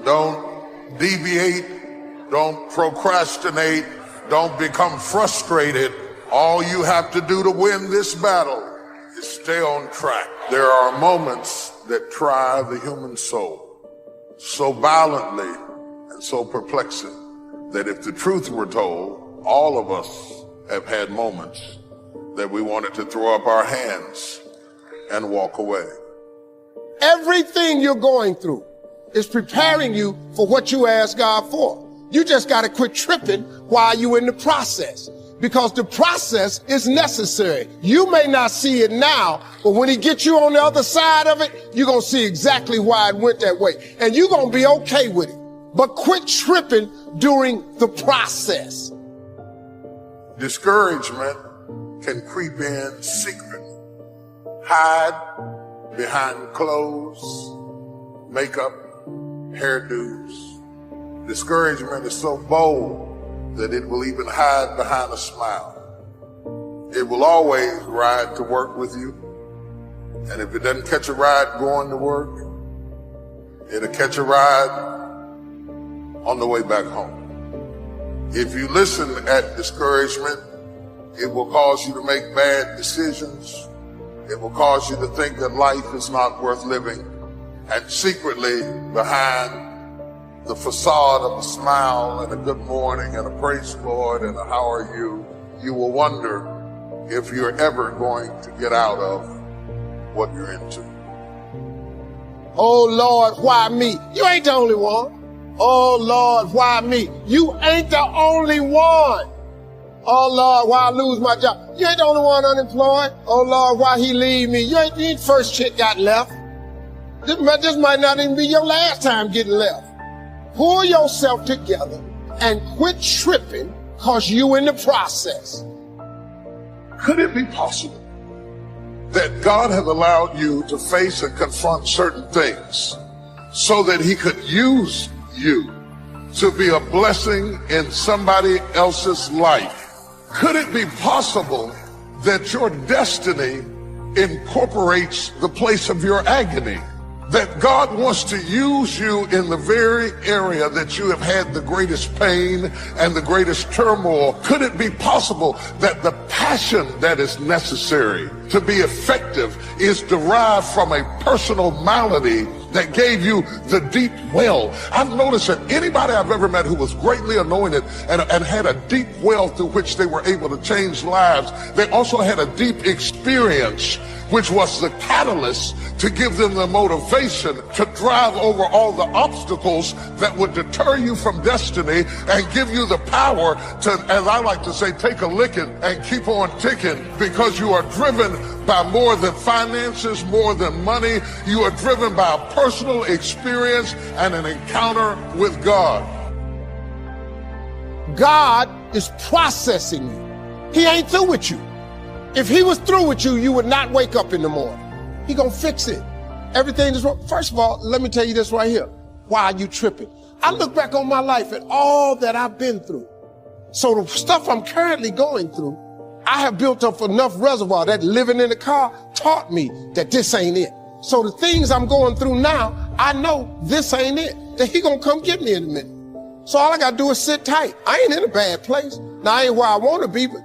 Don't deviate. Don't procrastinate. Don't become frustrated. All you have to do to win this battle is stay on track. There are moments that try the human soul so violently and so perplexing that if the truth were told, all of us have had moments that we wanted to throw up our hands and walk away. Everything you're going through is preparing you for what you ask God for. You just got to quit tripping while you're in the process, because the process is necessary. You may not see it now, but when he gets you on the other side of it, you're going to see exactly why it went that way. And you're going to be okay with it. But quit tripping during the process. Discouragement can creep in secretly, hide behind clothes, makeup, hairdos. Discouragement is so bold that it will even hide behind a smile. It will always ride to work with you. And if it doesn't catch a ride going to work, it'll catch a ride on the way back home. If you listen at discouragement, it will cause you to make bad decisions. It will cause you to think that life is not worth living. And secretly, behind the facade of a smile and a good morning and a praise the Lord and a how are you, you will wonder if you're ever going to get out of what you're into. Oh Lord, why me? You ain't the only one. Oh Lord, why me? You ain't the only one. Oh Lord, why I lose my job? You ain't the only one unemployed. Oh Lord, why he leave me? You ain't first chick got left. This might not even be your last time getting left. Pull yourself together and quit tripping, cause you in the process. Could it be possible that God has allowed you to face and confront certain things so that he could use you to be a blessing in somebody else's life? Could it be possible that your destiny incorporates the place of your agony? That God wants to use you in the very area that you have had the greatest pain and the greatest turmoil. Could it be possible that the passion that is necessary to be effective is derived from a personal malady that gave you the deep well? I've noticed that anybody I've ever met who was greatly anointed and had a deep well through which they were able to change lives, they also had a deep experience, which was the catalyst to give them the motivation to drive over all the obstacles that would deter you from destiny and give you the power to, as I like to say, take a licking and keep on ticking, because you are driven by more than finances, more than money. You are driven by a personal experience and an encounter with God. God is processing you. He ain't through with you. If he was through with you, you would not wake up in the morning. He gonna fix it. Everything is wrong. First of all, let me tell you this right here. Why are you tripping? I look back on my life and all that I've been through. So the stuff I'm currently going through, I have built up enough reservoir that living in the car taught me that this ain't it. So the things I'm going through now, I know this ain't it. That he gonna come get me in a minute. So all I gotta do is sit tight. I ain't in a bad place. Now I ain't where I wanna be, but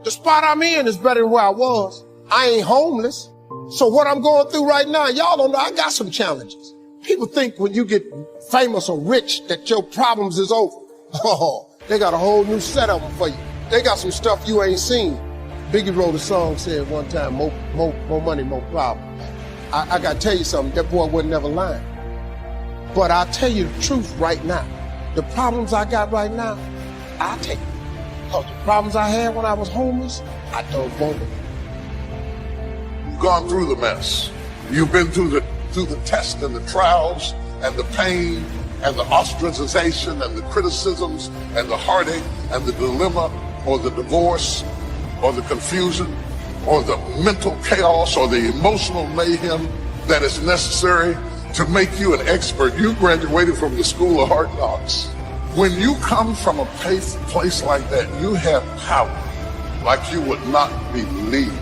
the spot I'm in is better than where I was. I ain't homeless. So what I'm going through right now, y'all don't know, I got some challenges. People think when you get famous or rich that your problems is over. Oh, they got a whole new set of them for you. They got some stuff you ain't seen. Biggie wrote a song, said one time, more money, more problems. I got to tell you something, that boy wasn't never lying. But I'll tell you the truth right now. The problems I got right now, I'll take it. Because the problems I had when I was homeless, I don't want them. You've gone through the mess. You've been through the test and the trials and the pain and the ostracization and the criticisms and the heartache and the dilemma or the divorce or the confusion or the mental chaos or the emotional mayhem that is necessary to make you an expert. You graduated from the School of Hard Knocks. When you come from a place like that, you have power like you would not believe.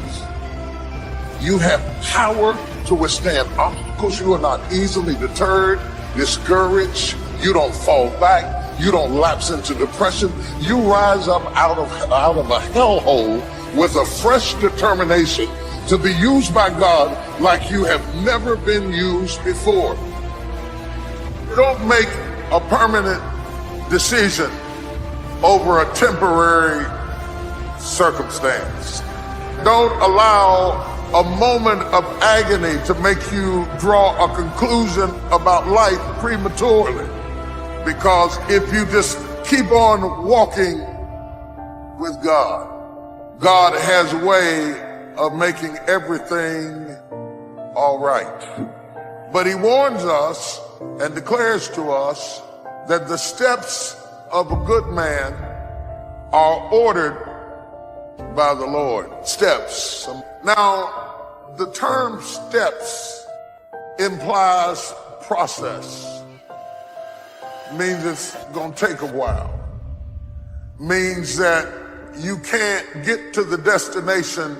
You have power to withstand obstacles. You are not easily deterred. discouraged. You don't fall back. You don't lapse into depression. You rise up out of a hellhole with a fresh determination to be used by God like you have never been used before. Don't make a permanent decision over a temporary circumstance. Don't allow a moment of agony to make you draw a conclusion about life prematurely. Because if you just keep on walking with God, God has a way of making everything all right. But he warns us and declares to us that the steps of a good man are ordered by the Lord. Steps. Now, the term steps implies process. Means it's going to take a while. Means that you can't get to the destination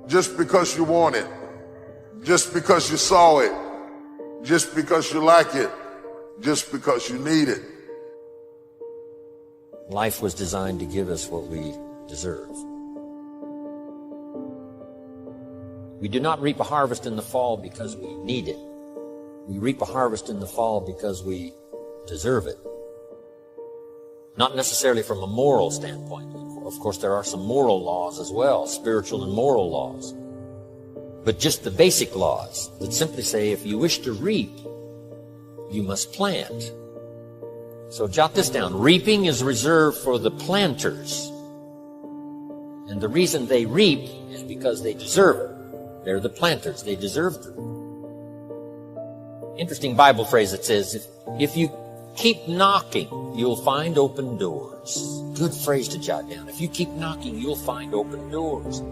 just because you want it, just because you saw it, just because you like it, just because you need it. Life was designed to give us what we deserve. We do not reap a harvest in the fall because we need it. We reap a harvest in the fall because we deserve it. Not necessarily from a moral standpoint. Of course, there are some moral laws as well, spiritual and moral laws. But just the basic laws that simply say if you wish to reap, you must plant. So jot this down. Reaping is reserved for the planters. And the reason they reap is because they deserve it. They're the planters. They deserve it. Interesting Bible phrase that says, if you keep knocking, you'll find open doors. Good phrase to jot down. If you keep knocking, you'll find open doors.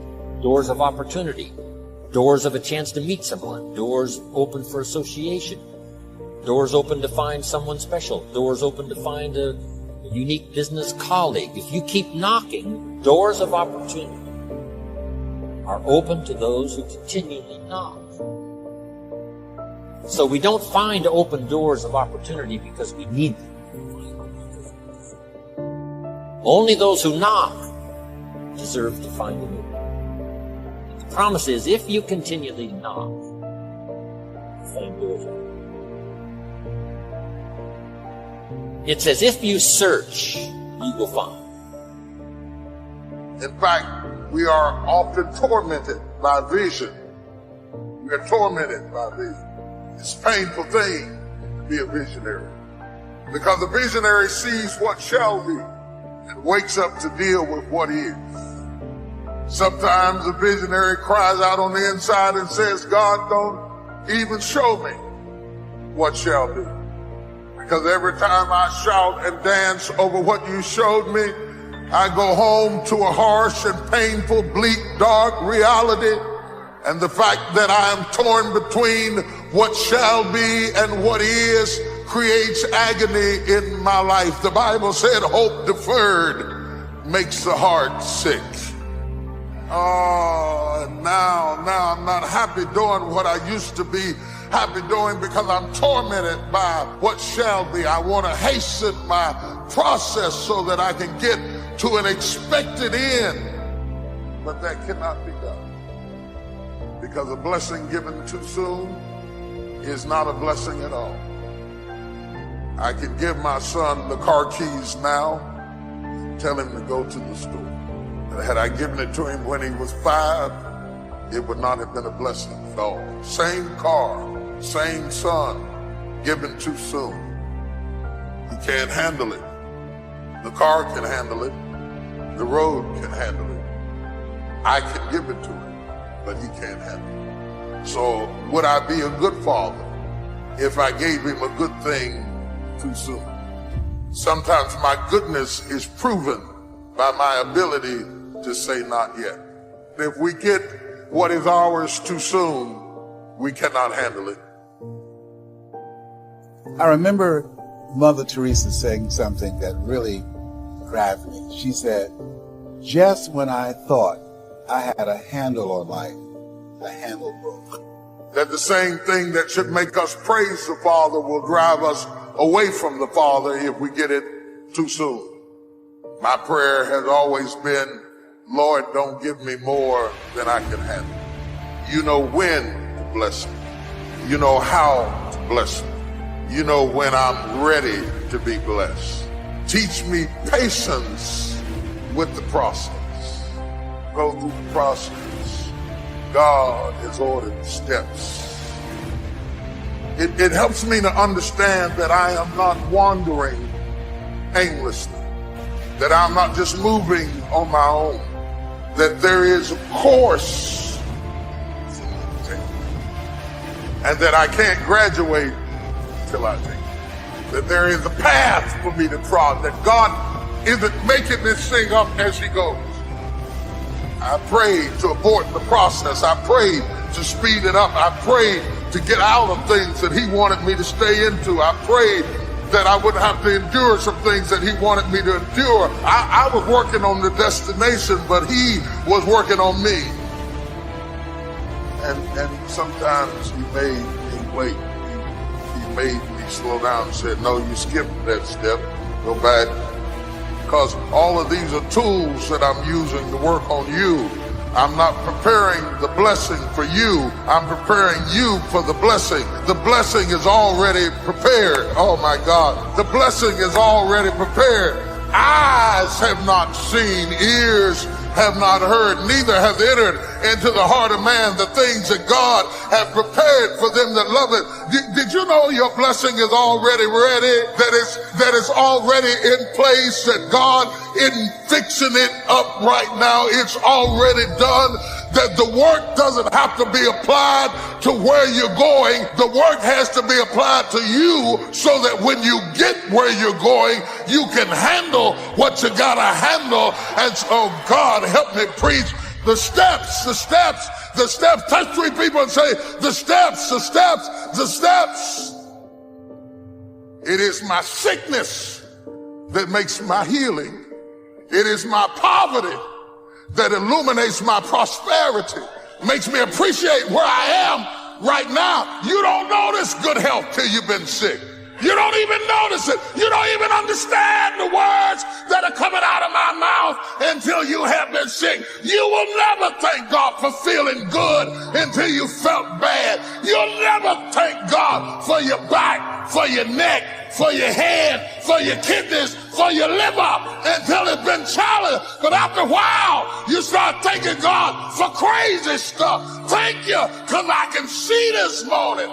Doors of opportunity. Doors of a chance to meet someone. Doors open for association. Doors open to find someone special. Doors open to find a unique business colleague. If you keep knocking, doors of opportunity are open to those who continually knock. So we don't find open doors of opportunity because we need them. Only those who knock deserve to find a door. The promise is, if you continually knock, find doors. It says, if you search, you will find. In fact, we are often tormented by vision. We are tormented by vision. It's a painful thing to be a visionary, because the visionary sees what shall be and wakes up to deal with what is. Sometimes the visionary cries out on the inside and says, God, don't even show me what shall be. Because every time I shout and dance over what you showed me, I go home to a harsh and painful, bleak, dark reality. And the fact that I am torn between what shall be and what is creates agony in my life. The Bible said hope deferred makes the heart sick. Oh, now I'm not happy doing what I used to be happy doing because I'm tormented by what shall be. I want to hasten my process so that I can get to an expected end. But that cannot be done. Because a blessing given too soon is not a blessing at all. I can give my son the car keys now, tell him to go to the store. And had I given it to him when he was 5, it would not have been a blessing at all. Same car, same son, given too soon. He can't handle it. The car can handle it. The road can handle it. I can give it to him, but he can't handle it. So would I be a good father if I gave him a good thing too soon? Sometimes my goodness is proven by my ability to say not yet. If we get what is ours too soon, we cannot handle it. I remember Mother Teresa saying something that really grabbed me. She said, just when I thought I had a handle on life, the handle broke. that the same thing that should make us praise the Father will drive us away from the Father if we get it too soon. My prayer has always been, Lord, don't give me more than I can handle. You know when to bless me. You know how to bless me. You know when I'm ready to be blessed. Teach me patience with the process. Go through the process. God has ordered steps. It helps me to understand that I am not wandering aimlessly, that I'm not just moving on my own, that there is a course for me to take, and that I can't graduate till I take it, that there is a path for me to trod, that God isn't making this thing up as he goes. I pray to abort the process. I pray to speed it up. I pray to get out of things that he wanted me to stay into. I pray that I wouldn't have to endure some things that he wanted me to endure. I was working on the destination, but he was working on me. And sometimes he made me wait. He made me slow down and said, no, you skipped that step. Go back. Because all of these are tools that I'm using to work on you. I'm not preparing the blessing for you. I'm preparing you for the blessing. The blessing is already prepared. Oh my God. The blessing is already prepared. Eyes have not seen, ears have not heard, neither have entered into the heart of man the things that God have prepared for them that love it. Did you know your blessing is already ready? That it's already in place, that God isn't fixing it up right now. It's already done. That the work doesn't have to be applied to where you're going. The work has to be applied to you so that when you get where you're going, you can handle what you gotta handle. And so, God, help me preach the steps, the steps, the steps. Touch 3 people and say, the steps, the steps, the steps. It is my sickness that makes my healing. It is my poverty that illuminates my prosperity, makes me appreciate where I am right now. You don't notice good health till you've been sick. You don't even notice it. You don't even understand the words that are coming out of my mouth until you have been sick. You will never thank God for feeling good until you felt bad. You'll never thank God for your back, for your neck, for your head, for your kidneys, for your liver until it's been challenged. But after a while, you start thanking God for crazy stuff. Thank you, because I can see this morning.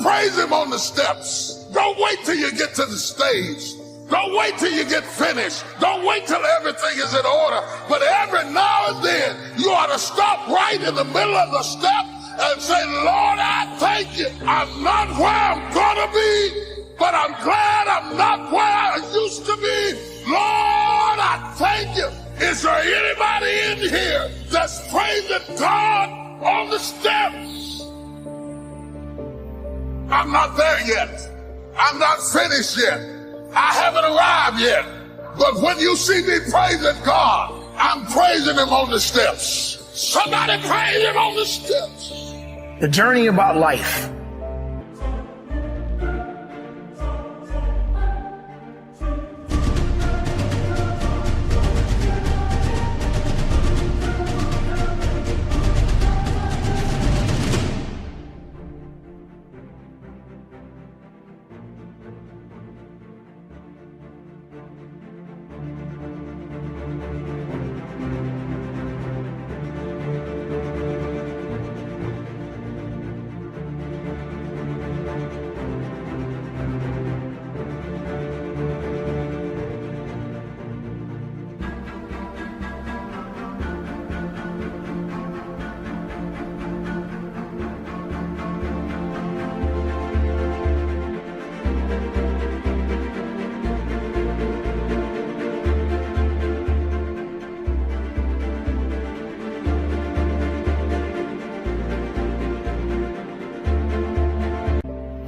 Praise him on the steps. Don't wait till you get to the stage. Don't wait till you get finished. Don't wait till everything is in order. But every now and then, you ought to stop right in the middle of the step and say, Lord, I thank you. I'm not where I'm gonna be, but I'm glad I'm not where I used to be. Lord, I thank you. Is there anybody in here that's praising God on the steps? I'm not there yet. I'm not finished yet. I haven't arrived yet. But when you see me praising God, I'm praising him on the steps. Somebody praise him on the steps. The journey about life.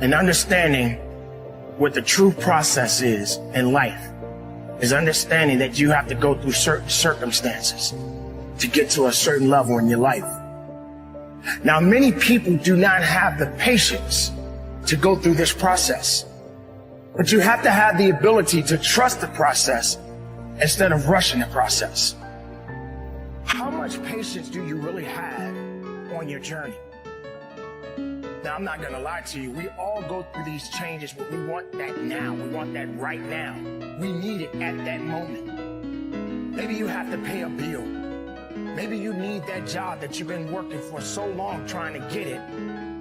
And understanding what the true process is in life is understanding that you have to go through certain circumstances to get to a certain level in your life. Now, many people do not have the patience to go through this process, but you have to have the ability to trust the process instead of rushing the process. How much patience do you really have on your journey? Now, I'm not going to lie to you. We all go through these changes, but we want that now. We want that right now. We need it at that moment. Maybe you have to pay a bill. Maybe you need that job that you've been working for so long trying to get it,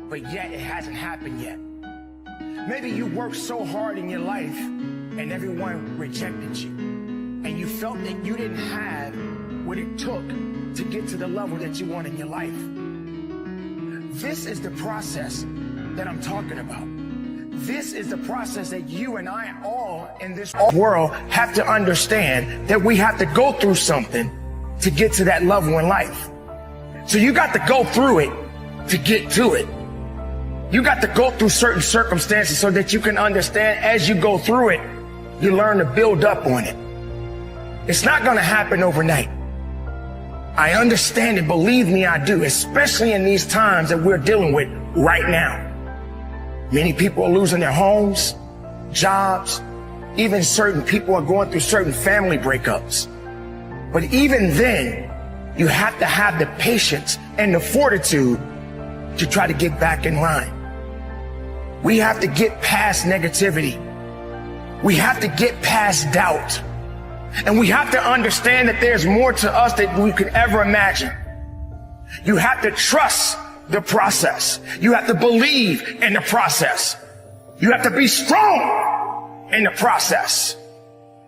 but yet it hasn't happened yet. Maybe you worked so hard in your life and everyone rejected you, and you felt that you didn't have what it took to get to the level that you want in your life. This is the process that I'm talking about. This is the process that you and I all in this world have to understand, that we have to go through something to get to that level in life. So you got to go through it to get to it. You got to go through certain circumstances so that you can understand as you go through it, you learn to build up on it. It's not going to happen overnight. I understand it. Believe me, I do, especially in these times that we're dealing with right now. Many people are losing their homes, jobs, even certain people are going through certain family breakups. But even then, you have to have the patience and the fortitude to try to get back in line. We have to get past negativity. We have to get past doubt. And we have to understand that there's more to us than we could ever imagine. You have to trust the process. You have to believe in the process. You have to be strong in the process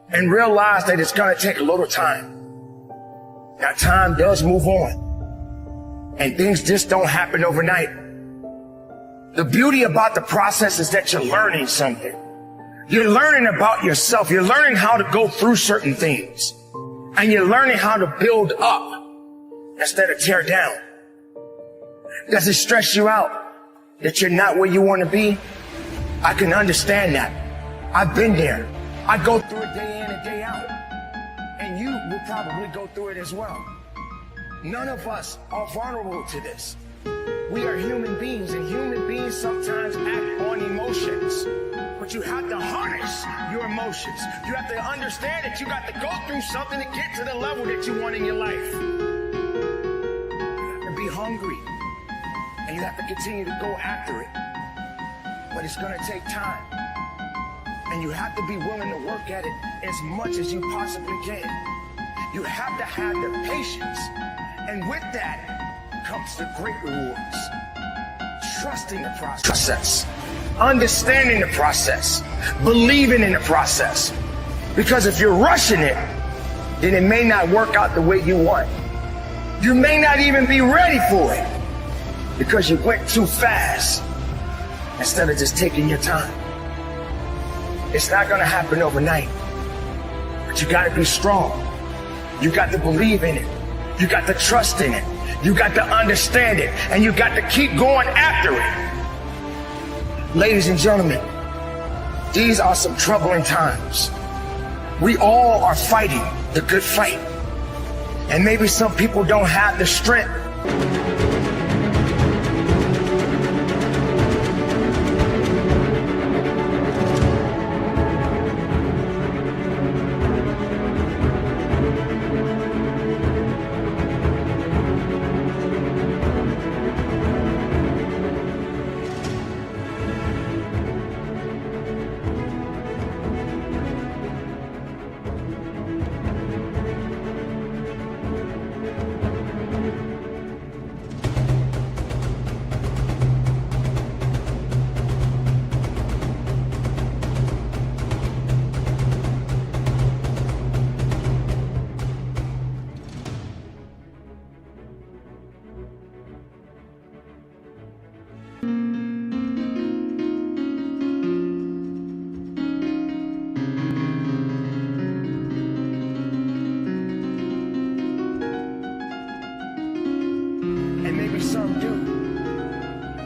and realize that it's going to take a little time. Now, time does move on, and things just don't happen overnight. The beauty about the process is that you're learning something. You're learning about yourself. You're learning how to go through certain things, and you're learning how to build up instead of tear down. Does it stress you out that you're not where you want to be? I can understand that. I've been there. I go through it day in and day out. And you will probably go through it as well. None of us are vulnerable to this. We are human beings, and human beings sometimes act on emotions. But you have to harness your emotions. You have to understand that you got to go through something to get to the level that you want in your life. You have to be hungry, and you have to continue to go after it. But it's going to take time. And you have to be willing to work at it as much as you possibly can. You have to have the patience. And with that comes the great rewards. Trusting the process. Understanding the process. Believing in the process. Because if you're rushing it, then it may not work out the way you want. You may not even be ready for it because you went too fast instead of just taking your time. It's not going to happen overnight, but you got to be strong. You got to believe in it. You got to trust in it. You got to understand it, and you got to keep going after it. Ladies and gentlemen, these are some troubling times. We all are fighting the good fight, and maybe some people don't have the strength. Some do.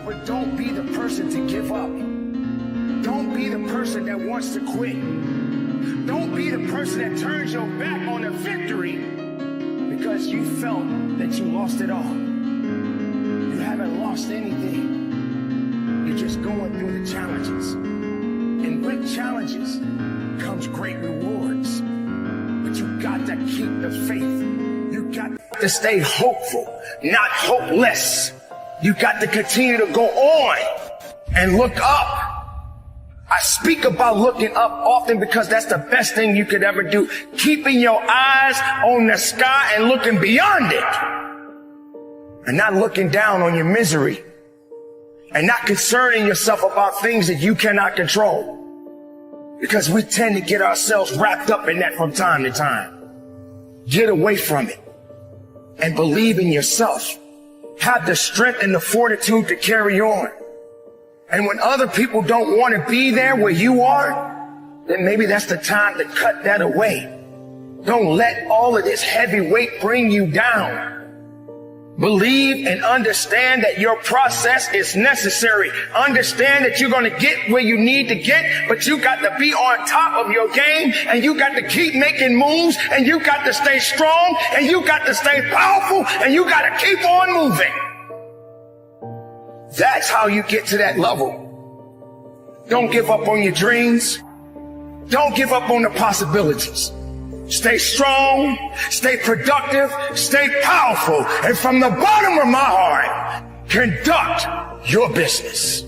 But don't be the person to give up. Don't be the person that wants to quit. Don't be the person that turns your back on the victory because you felt that you lost it all. You have lost anything. You're just going through the challenges. And with challenges comes great rewards. But you got to keep the faith. You got to stay hopeful, not hopeless. You got to continue to go on and look up. I speak about looking up often because that's the best thing you could ever do. Keeping your eyes on the sky and looking beyond it. And not looking down on your misery. And not concerning yourself about things that you cannot control. Because we tend to get ourselves wrapped up in that from time to time. Get away from it. And believe in yourself. Have the strength and the fortitude to carry on. And when other people don't want to be there where you are, then maybe that's the time to cut that away. Don't let all of this heavy weight bring you down. Believe and understand that your process is necessary. Understand that you're going to get where you need to get, but you got to be on top of your game, and you got to keep making moves, and you got to stay strong, and you got to stay powerful, and you got to keep on moving. That's how you get to that level. Don't give up on your dreams. Don't give up on the possibilities. Stay strong, stay productive, stay powerful, and from the bottom of my heart, conduct your business.